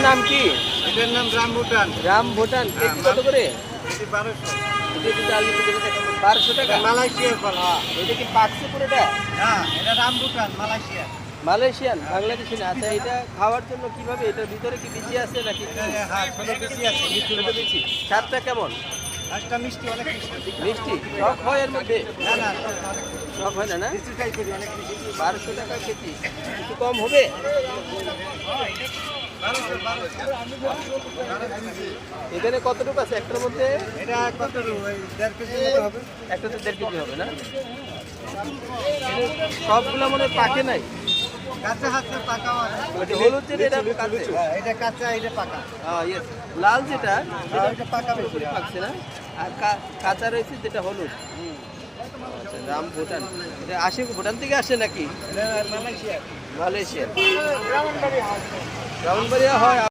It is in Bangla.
নাম কি? এটার নাম রামভুটান। রামভুটান। কেজি কত করে? এটি 1200। এটা 1200 টাকা। মালয়েশিয়ার ফল। হ্যাঁ, এটা কি পাকছে পুরোটা? হ্যাঁ, এটা রামভুটান মালয়েশিয়া। মালয়েশিয়ান, বাংলাদেশি না। আচ্ছা, এটা খাওয়ার জন্য কিভাবে? এটার ভিতরে কি বিচি আছে নাকি? হ্যাঁ, ছোট বেশি আছে। ছোট বিচি। স্বাদটা কেমন? একটা মিষ্টি, অনেক মিষ্টি। মিষ্টি? টক হয় এর মধ্যে? না না, টক না, অনেক মিষ্টি। টক হয় না না? মিষ্টি টাইপের অনেক মিষ্টি। 1200 টাকা কেজি। একটু কম হবে? 1200। এখানে কতটুকু আছে একটার মধ্যে? এটা কত? ওই 1.5 কেজির মতো হবে। একটা তো 1.5 কেজি হবে না? সবগুলো মনে হয় পাকে নাই। কাঁচা হাতে পাকাও আছে। ওইটা হলুদ যেটা এটা কাঁচা। হ্যাঁ, এটা কাঁচা, এটা পাকা। ইয়েস, লাল যেটা হ্যাঁ, এটা পাকা বেশি। পুরোপুরি পাকছে না, আর কাঁচা রয়েছে যেটা হলুদ। আচ্ছা, রাম ভুটান। এটা আসে ভুটান থেকে আসে নাকি? এটা মালয়েশিয়া। মালয়েশিয়া। ব্রাহ্মণবাড়িয়া হয়।